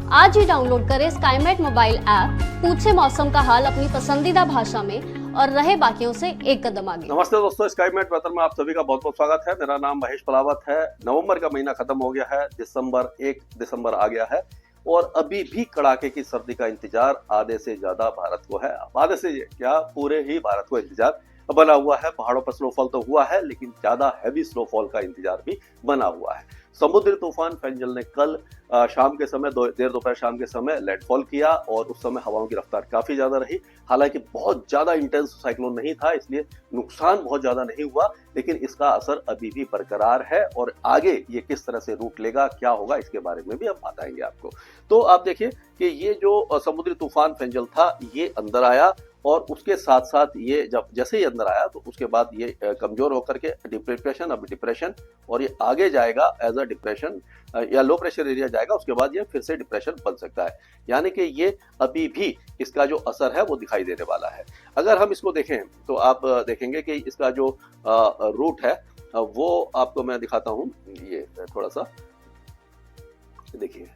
आज ही डाउनलोड करें Skymet mobile app, पूछे मौसम का हाल अपनी पसंदीदा भाषा में और रहे बाकियों से एक कदम आगे। नमस्ते दोस्तों, स्काईमेट वेदर में आप सभी का बहुत बहुत स्वागत है। मेरा नाम महेश पलावत है। नवंबर का महीना खत्म हो गया है, 1 दिसंबर आ गया है और अभी भी कड़ाके की सर्दी का इंतजार आधे से ज्यादा भारत को है। आधे से क्या, पूरे ही भारत को इंतजार बना हुआ है। पहाड़ों पर स्नोफॉल तो हुआ है, लेकिन ज्यादा हैवी स्नोफॉल का इंतजार भी बना हुआ है। समुद्री तूफान फेंजल ने कल शाम के समय देर दोपहर शाम के समय लैंडफॉल किया और उस समय हवाओं की रफ्तार काफी ज्यादा रही। हालांकि बहुत ज्यादा इंटेंस साइक्लोन नहीं था, इसलिए नुकसान बहुत ज्यादा नहीं हुआ, लेकिन इसका असर अभी भी बरकरार है और आगे ये किस तरह से रूट लेगा, क्या होगा, इसके बारे में भी हम बताएंगे आपको। तो आप देखिए कि ये जो समुद्री तूफान फेंजल था, ये अंदर आया और उसके साथ साथ ये जैसे ही अंदर आया तो उसके बाद ये कमजोर होकर के डिप्रेशन और ये आगे जाएगा एज अ डिप्रेशन या लो प्रेशर एरिया जाएगा। उसके बाद ये फिर से डिप्रेशन बन सकता है, यानी कि ये अभी भी इसका जो असर है वो दिखाई देने वाला है। अगर हम इसको देखें तो आप देखेंगे कि इसका जो रूट है वो आपको मैं दिखाता हूं। ये थोड़ा सा देखिए,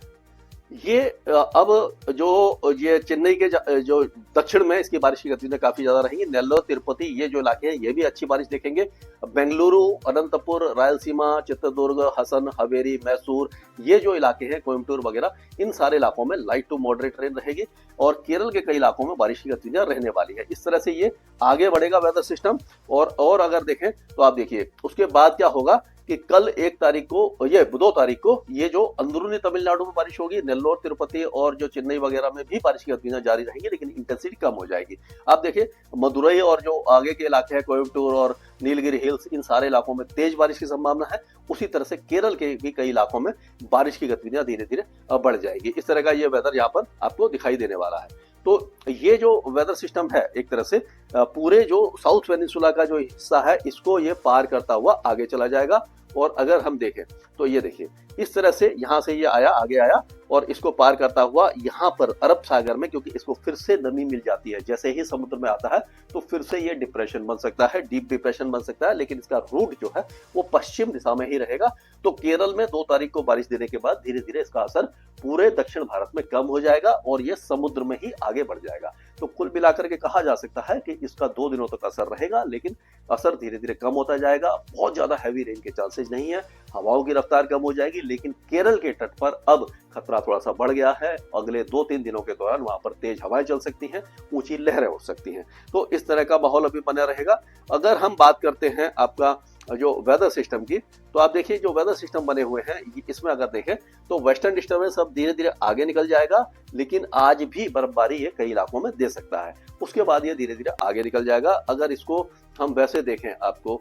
ये अब जो ये चेन्नई के जो दक्षिण में इसकी बारिश की गतिविधियां काफी ज्यादा रहेंगी। नेल्लोर, तिरुपति, ये जो इलाके हैं ये भी अच्छी बारिश देखेंगे। बेंगलुरु, अनंतपुर, रायलसीमा, चित्रदुर्ग, हसन, हवेरी, मैसूर, ये जो इलाके हैं, कोयम्बटूर वगैरह, इन सारे इलाकों में लाइट टू मॉडरेट रेन रहेगी और केरल के कई इलाकों में बारिश की गतिविधियां रहने वाली है। इस तरह से ये आगे बढ़ेगा वेदर सिस्टम। और अगर देखें तो आप देखिए उसके बाद क्या होगा कि कल 1 तारीख को, ये 2 तारीख को, ये जो अंदरूनी तमिलनाडु में बारिश होगी, नेल्लोर, तिरुपति और जो चेन्नई वगैरह में भी बारिश की गतिविधियां जारी रहेंगी, लेकिन इंटेंसिटी कम हो जाएगी। आप देखिए मदुरई और जो आगे के इलाके हैं, कोयम्बटूर और नीलगिरी हिल्स, इन सारे इलाकों में तेज बारिश की संभावना है। उसी तरह से केरल के भी कई इलाकों में बारिश की गतिविधियां धीरे धीरे बढ़ जाएगी। इस तरह का ये वेदर यहाँ पर आपको दिखाई देने वाला है। तो ये जो वेदर सिस्टम है एक तरह से पूरे जो साउथ पेनिनसुला का जो हिस्सा है इसको ये पार करता हुआ आगे चला जाएगा। और अगर हम देखें तो ये देखिए इस तरह से यहां से ये आया, आगे आया और इसको पार करता हुआ यहां पर अरब सागर में, क्योंकि इसको फिर से नमी मिल जाती है, जैसे ही समुद्र में आता है तो फिर से ये डिप्रेशन बन सकता है, डीप डिप्रेशन बन सकता है, लेकिन इसका रूट जो है वो पश्चिम दिशा में ही रहेगा। तो केरल में 2 तारीख को बारिश देने के बाद धीरे धीरे इसका असर पूरे दक्षिण भारत में कम हो जाएगा और ये समुद्र में ही आगे बढ़ जाएगा। तो कुल मिलाकर के कहा जा सकता है कि इसका 2 दिनों तक असर रहेगा, लेकिन असर धीरे धीरे कम होता जाएगा। बहुत ज्यादा हैवी रेन के चांसेस नहीं है, हवाओं की रफ्तार कम हो जाएगी, लेकिन केरल के तट पर अब खतरा थोड़ा सा बढ़ गया है। अगले 2-3 दिनों के दौरान वहां पर तेज हवाएं चल सकती हैं, ऊंची लहरें उठ सकती हैं। तो इस तरह का माहौल अभी बना रहेगा। अगर हम बात करते हैं आपका जो वेदर सिस्टम की, तो आप देखिए जो वेदर सिस्टम बने हुए हैं इसमें अगर देखें तो वेस्टर्न डिस्टर्बेंस अब धीरे धीरे आगे निकल जाएगा, लेकिन आज भी बर्फबारी ये कई इलाकों में दे सकता है। उसके बाद ये धीरे धीरे आगे निकल जाएगा। अगर इसको हम वैसे देखें, आपको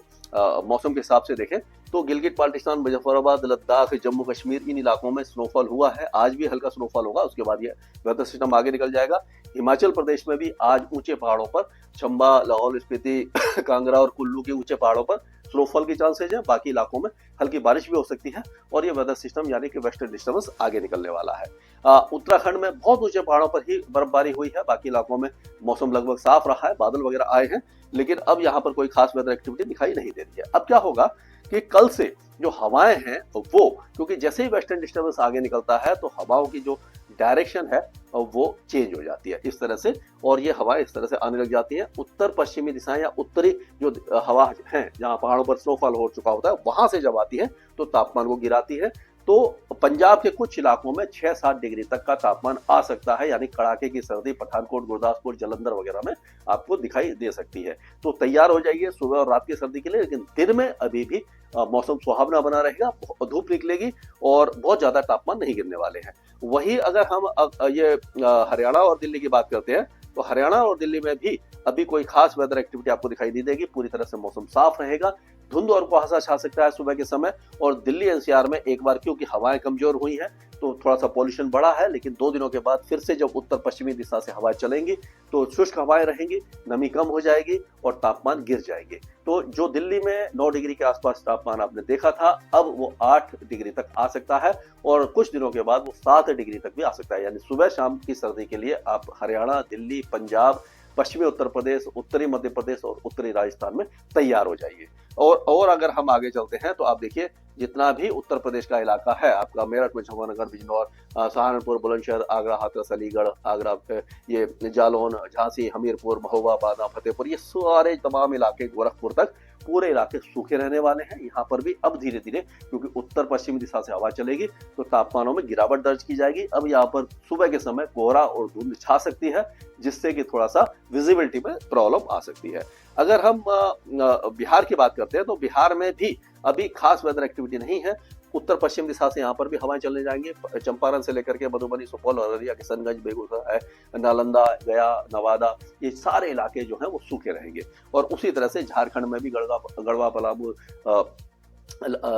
मौसम के हिसाब से देखें तो गिलगित बाल्टिस्तान, मुजफ्फराबाद, लद्दाख, जम्मू कश्मीर, इन इलाकों में स्नोफॉल हुआ है। आज भी हल्का स्नोफॉल होगा, उसके बाद ये वेदर सिस्टम आगे निकल जाएगा। हिमाचल प्रदेश में भी आज ऊंचे पहाड़ों पर, चंबा, लाहौल स्पीति, कांगड़ा और कुल्लू के ऊंचे पहाड़ों पर स्नोफॉल की चांसेज है। बाकी इलाकों में हल्की बारिश भी हो सकती है और ये वेदर सिस्टम यानी कि वेस्टर्न डिस्टर्बेंस आगे निकलने वाला है। उत्तराखंड में बहुत ऊंचे पहाड़ों पर ही बर्फबारी हुई है, बाकी इलाकों में मौसम लगभग साफ रहा है, बादल वगैरह आए हैं, लेकिन अब यहाँ पर कोई खास वेदर एक्टिविटी दिखाई नहीं दे रही है। अब क्या होगा कि कल से जो हवाएं हैं वो, क्योंकि जैसे ही वेस्टर्न डिस्टर्बेंस आगे निकलता है तो हवाओं की जो डायरेक्शन है वो चेंज हो जाती है इस तरह से, और ये हवाएं इस तरह से आने लग जाती हैं। उत्तर पश्चिमी दिशाएं या उत्तरी जो हवा है जहां पहाड़ों पर स्नोफॉल हो चुका होता है वहां से जब आती है तो तापमान को गिराती है। तो पंजाब के कुछ इलाकों में 6-7 डिग्री तक का तापमान आ सकता है, यानी कड़ाके की सर्दी पठानकोट, गुरदासपुर, जालंधर वगैरह में आपको दिखाई दे सकती है। तो तैयार हो जाइए सुबह और रात की सर्दी के लिए, लेकिन दिन में अभी भी मौसम सुहावना बना रहेगा, धूप निकलेगी और बहुत ज्यादा तापमान नहीं गिरने वाले हैं। वही अगर हम ये हरियाणा और दिल्ली की बात करते हैं तो हरियाणा और दिल्ली में भी अभी कोई खास वेदर एक्टिविटी आपको दिखाई नहीं देगी। पूरी तरह से मौसम साफ रहेगा, धुंध और कुहासा छा सकता है सुबह के समय। और दिल्ली एनसीआर में एक बार क्योंकि हवाएं कमजोर हुई हैं तो थोड़ा सा पॉल्यूशन बढ़ा है, लेकिन 2 दिनों के बाद फिर से जब उत्तर पश्चिमी दिशा से हवाएं चलेंगी तो शुष्क हवाएं रहेंगी, नमी कम हो जाएगी और तापमान गिर जाएंगे। तो जो दिल्ली में 9 डिग्री के आसपास तापमान आपने देखा था, अब वो 8 डिग्री तक आ सकता है और कुछ दिनों के बाद वो 7 डिग्री तक भी आ सकता है। यानी सुबह शाम की सर्दी के लिए आप हरियाणा, दिल्ली, पंजाब, पश्चिमी उत्तर प्रदेश, उत्तरी मध्य प्रदेश और उत्तरी राजस्थान में तैयार हो जाइए। और अगर हम आगे चलते हैं तो आप देखिए जितना भी उत्तर प्रदेश का इलाका है आपका, मेरठ, मुजफ्फरनगर, बिजनौर, सहारनपुर, बुलंदशहर, आगरा, हाथरस, अलीगढ़, आगरा, ये जालौन, झांसी, हमीरपुर, महोबा, बांदा, फतेहपुर, ये सारे तमाम इलाके, गोरखपुर तक पूरे इलाके सूखे रहने वाले हैं। यहाँ पर भी अब धीरे धीरे, क्योंकि उत्तर पश्चिमी दिशा से हवा चलेगी, तो तापमानों में गिरावट दर्ज की जाएगी। अब यहाँ पर सुबह के समय कोहरा और धुंध छा सकती है, जिससे कि थोड़ा सा विजिबिलिटी में प्रॉब्लम आ सकती है। अगर हम बिहार की बात करते हैं तो बिहार में भी अभी खास वेदर एक्टिविटी नहीं है। उत्तर पश्चिम दिशा से यहाँ पर भी हवाएं चलने जाएंगी। चंपारण से लेकर के मधुबनी, सुपौल, अररिया, किशनगंज, बेगूसराय, नालंदा, गया, नवादा, ये सारे इलाके जो हैं वो सूखे रहेंगे। और उसी तरह से झारखंड में भी गढ़वा, पलामू,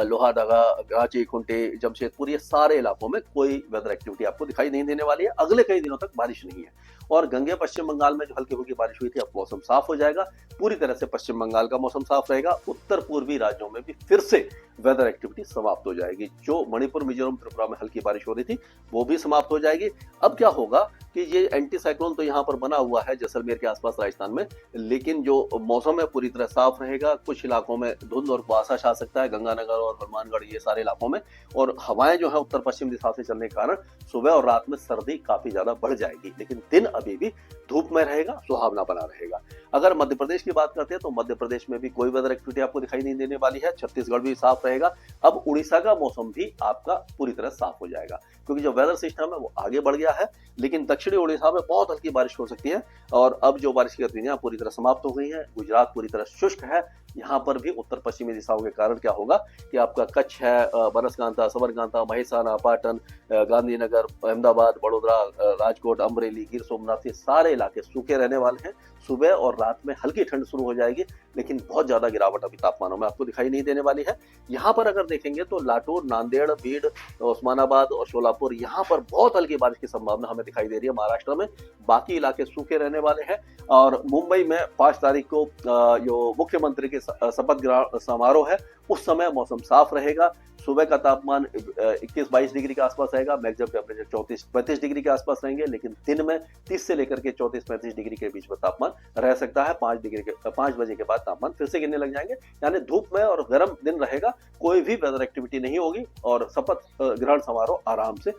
लोहारदगा, रांची, खूंटी, जमशेदपुर, ये सारे इलाकों में कोई वेदर एक्टिविटी आपको दिखाई नहीं देने वाली है। अगले कई दिनों तक बारिश नहीं है। और गंगे पश्चिम बंगाल में जो हल्की फुल्की बारिश हुई थी, अब मौसम साफ हो जाएगा। पूरी तरह से पश्चिम बंगाल का मौसम साफ रहेगा। उत्तर पूर्वी राज्यों में भी फिर से वेदर एक्टिविटी समाप्त हो जाएगी। जो मणिपुर, मिजोरम, त्रिपुरा में हल्की बारिश हो रही थी, वो भी समाप्त हो जाएगी। अब क्या होगा कि ये एंटी साइक्लोन तो यहाँ पर बना हुआ है जैसलमेर के आसपास राजस्थान में, लेकिन जो मौसम है पूरी तरह साफ रहेगा। कुछ इलाकों में धुंध और कुहासा छा सकता है, गंगानगर और हनुमानगढ़, ये सारे इलाकों में। और हवाएं जो है उत्तर पश्चिम दिशा से चलने के कारण सुबह और रात में सर्दी काफी ज्यादा बढ़ जाएगी, लेकिन दिन अभी भी धूप में रहेगा, सुहावना बना रहेगा। अगर मध्य प्रदेश की बात करते हैं तो मध्य प्रदेश में भी कोई वेदर एक्टिविटी आपको दिखाई नहीं देने वाली है। छत्तीसगढ़ भी साफ रहेगा। अब उड़ीसा का मौसम भी आपका पूरी तरह साफ हो जाएगा, क्योंकि जो वेदर सिस्टम है वो आगे बढ़ गया है। लेकिन दक्षिणी उड़ीसा में बहुत हल्की बारिश हो सकती है, और अब जो बारिश की गतिविधियां पूरी तरह समाप्त हो गई हैं। गुजरात पूरी तरह शुष्क है। यहाँ पर भी उत्तर पश्चिमी दिशाओं के कारण क्या होगा कि आपका कच्छ है, बनसकांता, सबरकांता, महिसाना, पाटन, गांधीनगर, अहमदाबाद, बड़ोदरा, राजकोट, अमरेली, गिर सोमनाथ, ये सारे इलाके सूखे रहने वाले हैं। सुबह और रात में हल्की ठंड शुरू हो जाएगी, लेकिन बहुत ज्यादा गिरावट अभी तापमानों में आपको दिखाई नहीं देने वाली है। यहाँ पर अगर देखेंगे तो लातूर, नांदेड़, बीड, उस्मानाबाद और शोलापुर, यहाँ पर बहुत हल्की बारिश की संभावना हमें दिखाई दे रही है महाराष्ट्र में। बाकी इलाके सूखे रहने वाले हैं। और मुंबई में 5 तारीख को जो मुख्यमंत्री के शपथ ग्रहण समारोह है, उस समय मौसम साफ रहेगा। सुबह का तापमान 21-22 डिग्री के आसपास रहेगा। मैक्सिमम टेम्परेचर 34-35 डिग्री के आसपास रहेंगे, लेकिन दिन में 30 से लेकर के 34-35 डिग्री के बीच में तापमान रह सकता है। 5 बजे के बाद तापमान फिर से गिरने लग जाएंगे, यानी धूप में और गर्म दिन रहेगा। कोई भी वेदर एक्टिविटी नहीं होगी और शपथ ग्रहण समारोह आराम से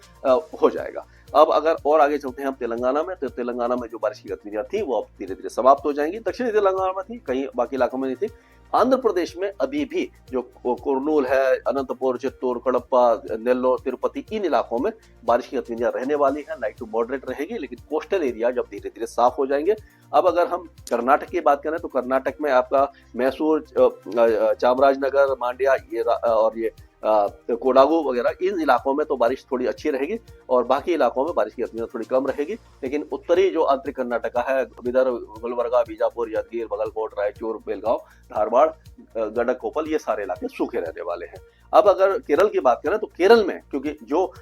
हो जाएगा। अब अगर और आगे चलते हैं हम तेलंगाना में, तो तेलंगाना में जो बारिश की गतिविधियां थी वो अब धीरे धीरे समाप्त हो जाएंगी। दक्षिणी तेलंगाना में थी, कहीं बाकी इलाकों में नहीं थी। आंध्र प्रदेश में अभी भी जो कुर्नूल है, अनंतपुर, चित्तूर, कड़प्पा, नेल्लोर, तिरुपति, इन इलाकों में बारिश की गतिविधियां रहने वाली है। लाइट टू मॉडरेट रहेगी, लेकिन कोस्टल एरिया जब धीरे धीरे साफ हो जाएंगे। अब अगर हम कर्नाटक की बात करें तो कर्नाटक में आपका मैसूर, चामराजनगर, मांड्या और ये कोडागू वगैरह, इन इलाकों में तो बारिश थोड़ी अच्छी रहेगी, और बाकी इलाकों में बारिश की गतिविधियां थोड़ी कम रहेगी। लेकिन उत्तरी जो आंतरिक कर्नाटक है, विदर्भ, गुलबर्गा, बीजापुर, यादगीर, बागलकोट, रायचूर, बेलगांव, धारवाड़, गंडक, कोपल, ये सारे इलाके सूखे रहने वाले हैं। अब अगर केरल की बात करें तो केरल में, क्योंकि जो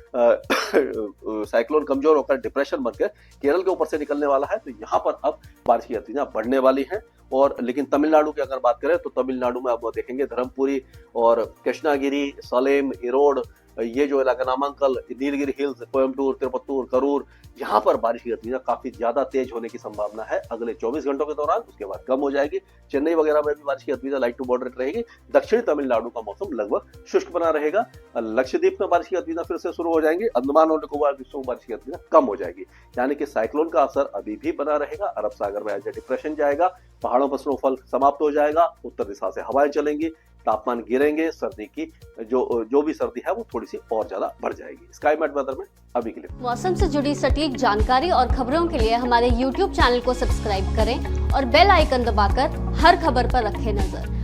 साइक्लोन कमजोर होकर डिप्रेशन बनकर केरल के ऊपर से निकलने वाला है, तो यहाँ पर अब बारिश की गतिविधियां बढ़ने वाली हैं। और लेकिन तमिलनाडु की अगर बात करें तो तमिलनाडु में अब देखेंगे धर्मपुरी और कृष्णागिरी, सलेम, इरोड, ये जो इलाका, नामांकल, नीलगिरी हिल्स, कोयम्बटूर, तिरुपत्तूर, करूर, यहाँ पर बारिश की गतिविधियां काफी ज्यादा तेज होने की संभावना है अगले 24 घंटों के दौरान। उसके बाद कम हो जाएगी। चेन्नई वगैरह में भी बारिश की गतिविधियां लाइट टू मॉडरेट रहेगी। दक्षिणी तमिलनाडु का मौसम लगभग शुष्क बना रहेगा। लक्षद्वीप में बारिश की गतिविधियां फिर से शुरू हो जाएंगी। अंडमान और निकोबार द्वीपों में बारिश की गतिविधियां कम हो जाएगी, यानी कि साइक्लोन का असर अभी भी बना रहेगा। अरब सागर में एज ए डिप्रेशन जाएगा, पहाड़ों पर स्नोफॉल समाप्त हो जाएगा, उत्तर दिशा से हवाएं चलेंगी, तापमान गिरेंगे, सर्दी की जो भी सर्दी है वो थोड़ी सी और ज्यादा बढ़ जाएगी। स्काईमेट वेदर में अभी के लिए मौसम से जुड़ी सटीक जानकारी और खबरों के लिए हमारे YouTube चैनल को सब्सक्राइब करें और बेल आइकन दबाकर हर खबर पर रखें नजर।